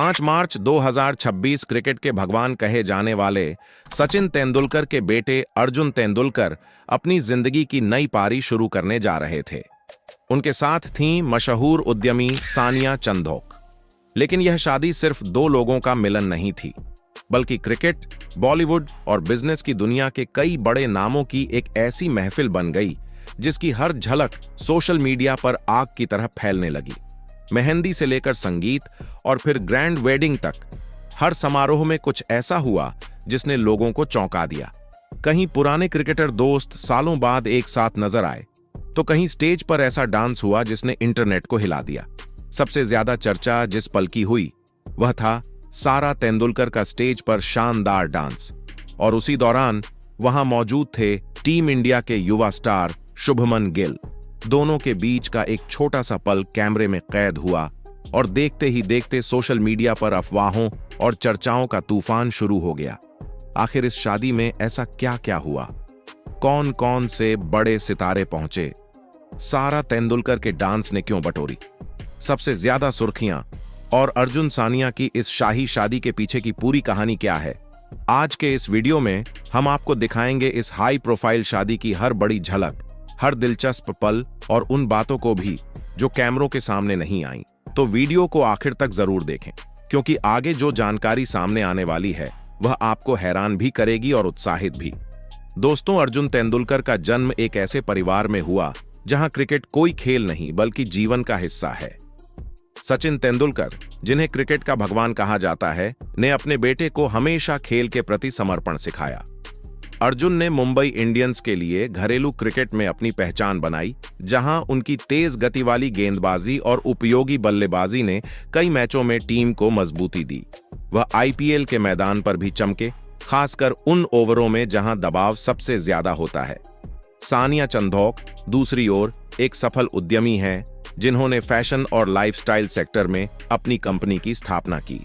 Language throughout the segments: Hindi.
5 मार्च 2026 क्रिकेट के भगवान कहे जाने वाले सचिन तेंदुलकर के बेटे अर्जुन तेंदुलकर अपनी जिंदगी की नई पारी शुरू करने जा रहे थे। उनके साथ थीं मशहूर उद्यमी सानिया चंदोक। लेकिन यह शादी सिर्फ दो लोगों का मिलन नहीं थी, बल्कि क्रिकेट, बॉलीवुड और बिजनेस की दुनिया के कई बड़े नामों की एक ऐसी महफिल बन गई जिसकी हर झलक सोशल मीडिया पर आग की तरह फैलने लगी। मेहंदी से लेकर संगीत और फिर ग्रैंड वेडिंग तक, हर समारोह में कुछ ऐसा हुआ जिसने लोगों को चौंका दिया। कहीं पुराने क्रिकेटर दोस्त सालों बाद एक साथ नजर आए, तो कहीं स्टेज पर ऐसा डांस हुआ जिसने इंटरनेट को हिला दिया। सबसे ज्यादा चर्चा जिस पल की हुई वह था सारा तेंदुलकर का स्टेज पर शानदार डांस, और उसी दौरान वहां मौजूद थे टीम इंडिया के युवा स्टार शुभमन गिल। दोनों के बीच का एक छोटा सा पल कैमरे में कैद हुआ और देखते ही देखते सोशल मीडिया पर अफवाहों और चर्चाओं का तूफान शुरू हो गया। आखिर इस शादी में ऐसा क्या क्या हुआ? कौन कौन से बड़े सितारे पहुंचे? सारा तेंदुलकर के डांस ने क्यों बटोरी सबसे ज्यादा सुर्खियां? और अर्जुन सानिया की इस शाही शादी के पीछे की पूरी कहानी क्या है? आज के इस वीडियो में हम आपको दिखाएंगे इस हाई प्रोफाइल शादी की हर बड़ी झलक, हर दिलचस्प पल और उन बातों को भी जो कैमरों के सामने नहीं आई। तो वीडियो को आखिर तक जरूर देखें, क्योंकि आगे जो जानकारी सामने आने वाली है वह आपको हैरान भी करेगी और उत्साहित भी। दोस्तों, अर्जुन तेंदुलकर का जन्म एक ऐसे परिवार में हुआ जहां क्रिकेट कोई खेल नहीं बल्कि जीवन का हिस्सा है। सचिन तेंदुलकर, जिन्हें क्रिकेट का भगवान कहा जाता है, ने अपने बेटे को हमेशा खेल के प्रति समर्पण सिखाया। अर्जुन ने मुंबई इंडियंस के लिए घरेलू क्रिकेट में अपनी पहचान बनाई, जहां उनकी तेज गति वाली गेंदबाजी और उपयोगी बल्लेबाजी ने कई मैचों में टीम को मजबूती दी। वह आईपीएल के मैदान पर भी चमके, खासकर उन ओवरों में जहां दबाव सबसे ज्यादा होता है। सानिया चंदोक दूसरी ओर एक सफल उद्यमी हैं, जिन्होंने फैशन और लाइफस्टाइल सेक्टर में अपनी कंपनी की स्थापना की।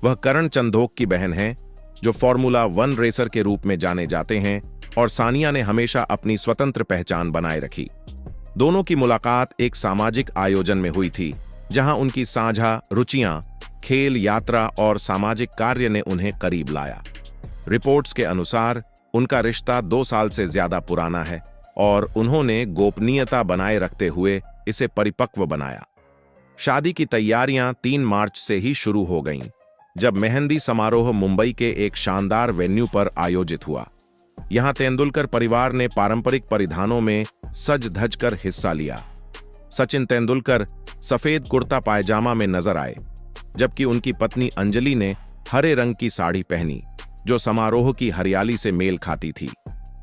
वह करण चंदोक की बहन हैं, जो फॉर्मूला 1 रेसर के रूप में जाने जाते हैं, और सानिया ने हमेशा अपनी स्वतंत्र पहचान बनाए रखी। दोनों की मुलाकात एक सामाजिक आयोजन में हुई थी, जहां उनकी साझा रुचियां, खेल, यात्रा और सामाजिक कार्य ने उन्हें करीब लाया। रिपोर्ट्स के अनुसार उनका रिश्ता 2 साल से ज्यादा पुराना है और उन्होंने गोपनीयता बनाए रखते हुए इसे परिपक्व बनाया। शादी की तैयारियां 3 मार्च से ही शुरू हो गईं, जब मेहंदी समारोह मुंबई के एक शानदार वेन्यू पर आयोजित हुआ। यहां तेंदुलकर परिवार ने पारंपरिक परिधानों में सज धज कर हिस्सा लिया। सचिन तेंदुलकर सफेद कुर्ता पायजामा में नजर आए, जबकि उनकी पत्नी अंजलि ने हरे रंग की साड़ी पहनी, जो समारोह की हरियाली से मेल खाती थी।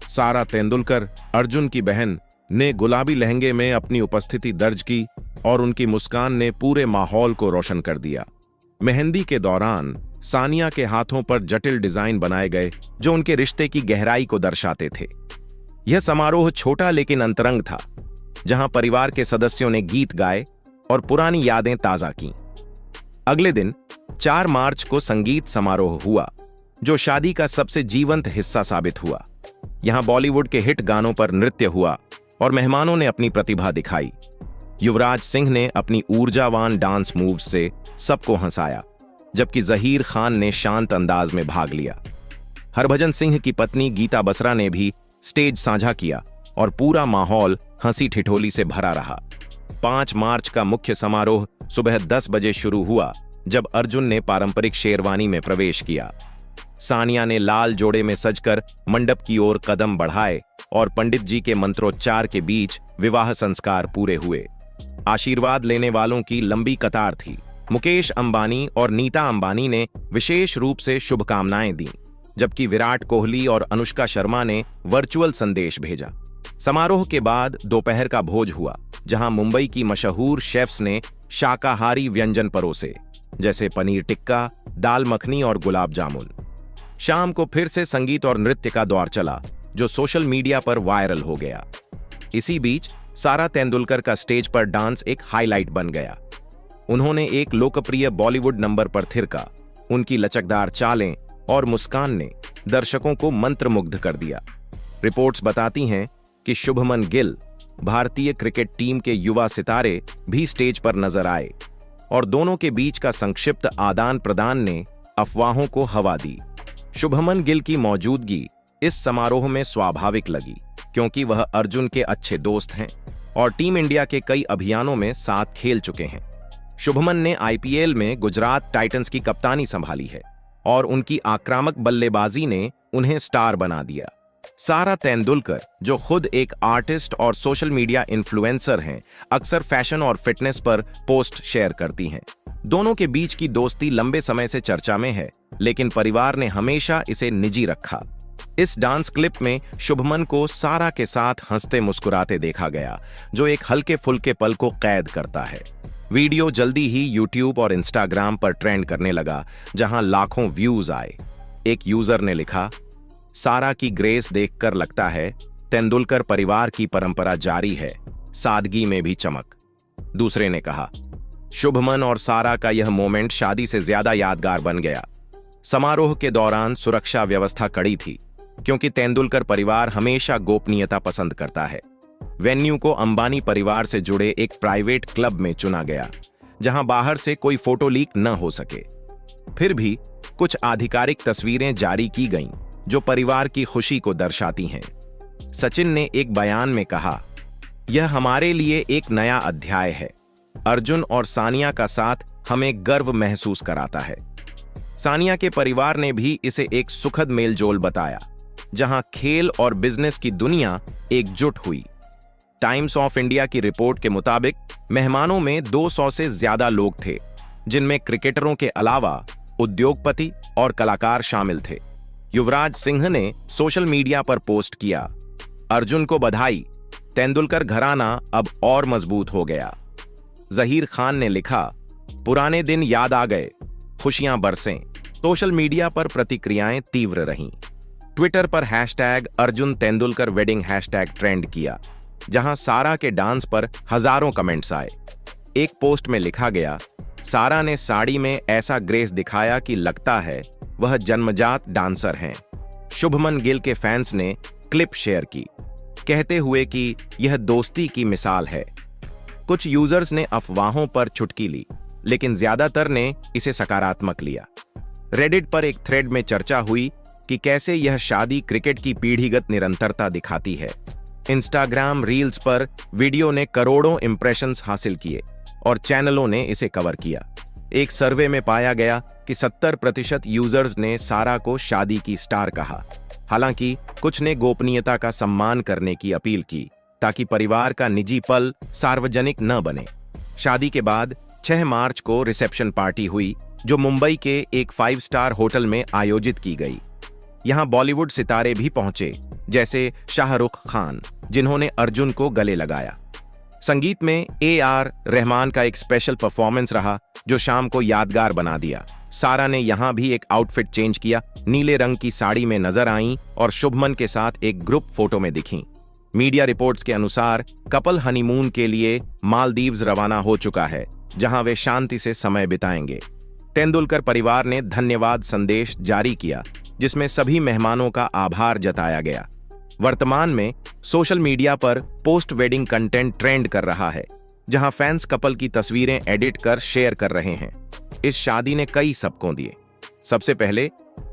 सारा तेंदुलकर, अर्जुन की बहन, ने गुलाबी लहंगे में अपनी उपस्थिति दर्ज की और उनकी मुस्कान ने पूरे माहौल को रोशन कर दिया। मेहंदी के दौरान सानिया के हाथों पर जटिल डिजाइन बनाए गए, जो उनके रिश्ते की गहराई को दर्शाते थे। यह समारोह छोटा लेकिन अंतरंग था, जहां परिवार के सदस्यों ने गीत गाए और पुरानी यादें ताजा की। अगले दिन 4 मार्च को संगीत समारोह हुआ, जो शादी का सबसे जीवंत हिस्सा साबित हुआ। यहां बॉलीवुड के हिट गानों पर नृत्य हुआ और मेहमानों ने अपनी प्रतिभा दिखाई। युवराज सिंह ने अपनी ऊर्जावान डांस मूव्स से सबको हंसाया, जबकि जहीर खान ने शांत अंदाज में भाग लिया। हरभजन सिंह की पत्नी गीता बसरा ने भी स्टेज साझा किया और पूरा माहौल हंसी ठिठोली से भरा रहा। 5 मार्च का मुख्य समारोह सुबह 10 बजे शुरू हुआ, जब अर्जुन ने पारंपरिक शेरवानी में प्रवेश किया। सानिया ने लाल जोड़े में सजकर मंडप की ओर कदम बढ़ाए और पंडित जी के मंत्रोच्चार के बीच विवाह संस्कार पूरे हुए। आशीर्वाद लेने वालों की लंबी कतार थी। मुकेश अंबानी और नीता अंबानी ने विशेष रूप से शुभकामनाएं दी, जबकि विराट कोहली और अनुष्का शर्मा ने वर्चुअल संदेश भेजा। समारोह के बाद दोपहर का भोज हुआ, जहां मुंबई की मशहूर शेफ्स ने शाकाहारी व्यंजन परोसे, जैसे पनीर टिक्का, दाल मखनी और गुलाब जामुन। शाम को फिर से संगीत और नृत्य का दौर चला, जो सोशल मीडिया पर वायरल हो गया। इसी बीच सारा तेंदुलकर का स्टेज पर डांस एक हाईलाइट बन गया। उन्होंने एक लोकप्रिय बॉलीवुड नंबर पर थिरका। उनकी लचकदार चालें और मुस्कान ने दर्शकों को मंत्रमुग्ध कर दिया। रिपोर्ट्स बताती हैं कि शुभमन गिल, भारतीय क्रिकेट टीम के युवा सितारे, भी स्टेज पर नजर आए और दोनों के बीच का संक्षिप्त आदान प्रदान ने अफवाहों को हवा दी। शुभमन गिल की मौजूदगी इस समारोह में स्वाभाविक लगी, क्योंकि वह अर्जुन के अच्छे दोस्त हैं और टीम इंडिया के कई अभियानों में साथ खेल चुके हैं। शुभमन ने आईपीएल में गुजरात टाइटंस की कप्तानी संभाली है और उनकी आक्रामक बल्लेबाजी ने उन्हें स्टार बना दिया। सारा तेंदुलकर, जो खुद एक आर्टिस्ट और सोशल मीडिया इन्फ्लुएंसर हैं, अक्सर फैशन और फिटनेस पर पोस्ट शेयर करती हैं। दोनों के बीच की दोस्ती लंबे समय से चर्चा में है, लेकिन परिवार ने हमेशा इसे निजी रखा। इस डांस क्लिप में शुभमन को सारा के साथ हंसते मुस्कुराते देखा गया, जो एक हल्के फुल्के पल को कैद करता है। वीडियो जल्दी ही यूट्यूब और इंस्टाग्राम पर ट्रेंड करने लगा, जहां लाखों व्यूज आए। एक यूजर ने लिखा, सारा की ग्रेस देखकर लगता है तेंदुलकर परिवार की परंपरा जारी है, सादगी में भी चमक। दूसरे ने कहा, शुभमन और सारा का यह मोमेंट शादी से ज्यादा यादगार बन गया। समारोह के दौरान सुरक्षा व्यवस्था कड़ी थी, क्योंकि तेंदुलकर परिवार हमेशा गोपनीयता पसंद करता है। वेन्यू को अंबानी परिवार से जुड़े एक प्राइवेट क्लब में चुना गया, जहां बाहर से कोई फोटो लीक न हो सके। फिर भी कुछ आधिकारिक तस्वीरें जारी की गईं, जो परिवार की खुशी को दर्शाती हैं। सचिन ने एक बयान में कहा, यह हमारे लिए एक नया अध्याय है। अर्जुन और सानिया का साथ हमें गर्व महसूस कराता है। सानिया के परिवार ने भी इसे एक सुखद मेलजोल बताया, जहां खेल और बिजनेस की दुनिया एकजुट हुई। टाइम्स ऑफ इंडिया की रिपोर्ट के मुताबिक मेहमानों में 200 से ज्यादा लोग थे, जिनमें क्रिकेटरों के अलावा उद्योगपति और कलाकार शामिल थे। युवराज सिंह ने सोशल मीडिया पर पोस्ट किया, अर्जुन को बधाई, तेंदुलकर घराना अब और मजबूत हो गया। जहीर खान ने लिखा, पुराने दिन याद आ गए, खुशियां बरसें। सोशल मीडिया पर प्रतिक्रियाएं तीव्र रहीं। ट्विटर पर hashtag Arjun Tendulkar wedding hashtag trend किया, जहां सारा के डांस पर हजारों कमेंट्स आए। एक पोस्ट में लिखा गया, सारा ने साड़ी में ऐसा ग्रेस दिखाया कि लगता है वह जन्मजात डांसर हैं। शुभमन गिल के फैंस ने क्लिप शेयर की, कहते हुए कि यह दोस्ती की मिसाल है। कुछ यूजर्स ने अफवाहों पर चुटकी ली, लेकिन ज्यादातर ने इसे सकारात्मक लिया। रेडिट पर एक थ्रेड में चर्चा हुई कि कैसे यह शादी क्रिकेट की पीढ़ीगत निरंतरता दिखाती है। इंस्टाग्राम रील्स पर वीडियो ने करोड़ों इंप्रेशंस हासिल किए और चैनलों ने इसे कवर किया। एक सर्वे में पाया गया कि 70% यूजर्स ने सारा को शादी की स्टार कहा। हालांकि कुछ ने गोपनीयता का सम्मान करने की अपील की, ताकि परिवार का निजी पल सार्वजनिक न बने। शादी के बाद 6 मार्च को रिसेप्शन पार्टी हुई, जो मुंबई के एक 5 स्टार होटल में आयोजित की गई। यहां बॉलीवुड सितारे भी पहुंचे, जैसे शाहरुख खान, जिन्होंने अर्जुन को गले लगाया। संगीत में AR रहमान का एक स्पेशल परफॉर्मेंस रहा, जो शाम को यादगार बना दिया। सारा ने यहां भी एक आउटफिट चेंज किया, नीले रंग की साड़ी में नजर आईं और शुभमन के साथ एक ग्रुप फोटो में दिखीं। मीडिया रिपोर्ट्स के अनुसार कपल हनीमून के लिए मालदीव्स रवाना हो चुका है, जहां वे शांति से समय बिताएंगे। तेंदुलकर परिवार ने धन्यवाद संदेश जारी किया, जिसमें सभी मेहमानों का आभार जताया गया। वर्तमान में सोशल मीडिया पर पोस्ट वेडिंग कंटेंट ट्रेंड कर रहा है, जहां फैंस कपल की तस्वीरें एडिट कर शेयर कर रहे हैं। इस शादी ने कई सबकों दिए। सबसे पहले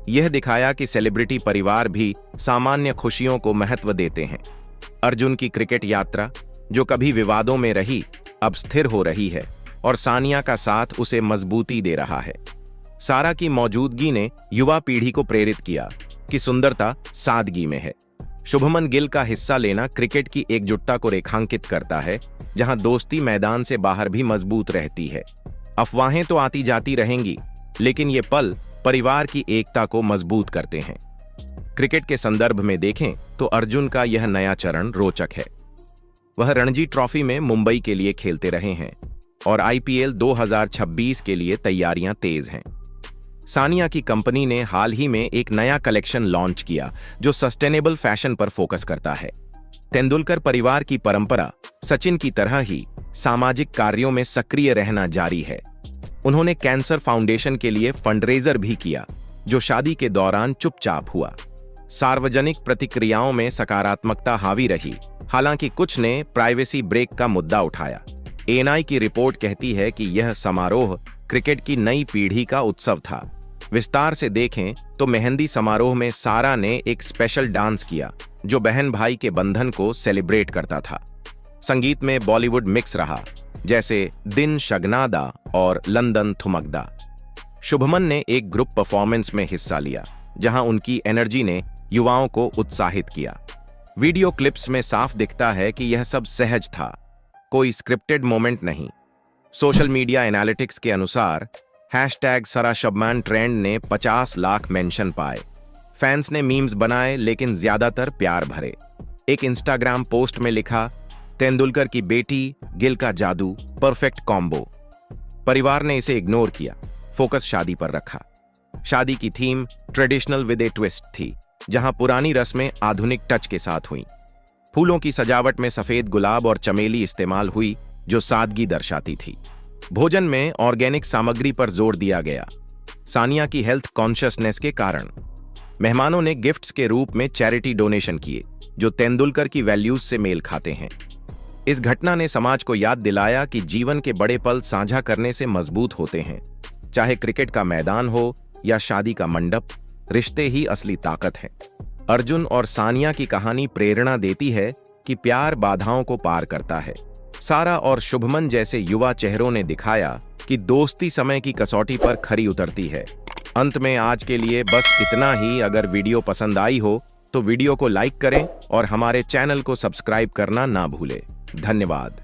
यह दिखाया कि सेलिब्रिटी परिवार भी सामान्य खुशियों को महत्व देते हैं। अर्जुन की क्रिकेट यात्रा, जो कभी विवादों में रही, अब स्थिर हो रही है और सानिया का साथ उसे मजबूती दे रहा है। सारा की मौजूदगी ने युवा पीढ़ी को प्रेरित किया कि सुंदरता सादगी में है। शुभमन गिल का हिस्सा लेना क्रिकेट की एकजुटता को रेखांकित करता है, जहां दोस्ती मैदान से बाहर भी मजबूत रहती है। अफवाहें तो आती जाती रहेंगी, लेकिन ये पल परिवार की एकता को मजबूत करते हैं। क्रिकेट के संदर्भ में देखें तो अर्जुन का यह नया चरण रोचक है। वह रणजी ट्रॉफी में मुंबई के लिए खेलते रहे हैं और IPL 2026 के लिए तैयारियां तेज हैं। सानिया की कंपनी ने हाल ही में एक नया कलेक्शन लॉन्च किया, जो सस्टेनेबल फैशन पर फोकस करता है। तेंदुलकर परिवार की परंपरा सचिन की तरह ही सामाजिक कार्यों में सक्रिय रहना जारी है। उन्होंने कैंसर फाउंडेशन के लिए फंडरेजर भी किया, जो शादी के दौरान चुपचाप हुआ। सार्वजनिक प्रतिक्रियाओं में सकारात्मकता हावी रही, हालांकि कुछ ने प्राइवेसी ब्रेक का मुद्दा उठाया। एएनआई की रिपोर्ट कहती है कि यह समारोह क्रिकेट की नई पीढ़ी का उत्सव था। विस्तार से देखें तो मेहंदी समारोह में सारा ने एक स्पेशल डांस किया जो बहन भाई के बंधन को सेलिब्रेट करता था। संगीत में बॉलीवुड मिक्स रहा, जैसे दिन शगनादा और लंदन थुमकदा। शुभमन ने एक ग्रुप परफॉर्मेंस में हिस्सा लिया जहां उनकी एनर्जी ने युवाओं को उत्साहित किया। वीडियो क्लिप्स में साफ दिखता है कि यह सब सहज था, कोई स्क्रिप्टेड मोमेंट नहीं। सोशल मीडिया एनालिटिक्स के अनुसार #सराशबमान ट्रेंड ने 50 लाख मेंशन पाए। फैंस ने मीम्स बनाए लेकिन ज्यादातर प्यार भरे। एक इंस्टाग्राम पोस्ट में लिखा, तेंदुलकर की बेटी, गिल का जादू, परफेक्ट कॉम्बो। परिवार ने इसे इग्नोर किया, फोकस शादी पर रखा। शादी की theme traditional with A twist थी, जहां पुरानी रस्में आधुनिक टच के साथ हुई। फूलों की सजावट में सफेद गुलाब और चमेली इस्तेमाल हुई जो सादगी दर्शाती थी। भोजन में ऑर्गेनिक सामग्री पर जोर दिया गया, सानिया की हेल्थ कॉन्शियसनेस के कारण। मेहमानों ने गिफ्ट्स के रूप में चैरिटी डोनेशन किए जो तेंदुलकर की वैल्यूज से मेल खाते हैं। इस घटना ने समाज को याद दिलाया कि जीवन के बड़े पल साझा करने से मजबूत होते हैं। चाहे क्रिकेट का मैदान हो या शादी का मंडप, रिश्ते ही असली ताकत है। अर्जुन और सानिया की कहानी प्रेरणा देती है कि प्यार बाधाओं को पार करता है। सारा और शुभमन जैसे युवा चेहरों ने दिखाया कि दोस्ती समय की कसौटी पर खरी उतरती है। अंत में आज के लिए बस इतना ही। अगर वीडियो पसंद आई हो तो वीडियो को लाइक करें और हमारे चैनल को सब्सक्राइब करना ना भूलें। धन्यवाद।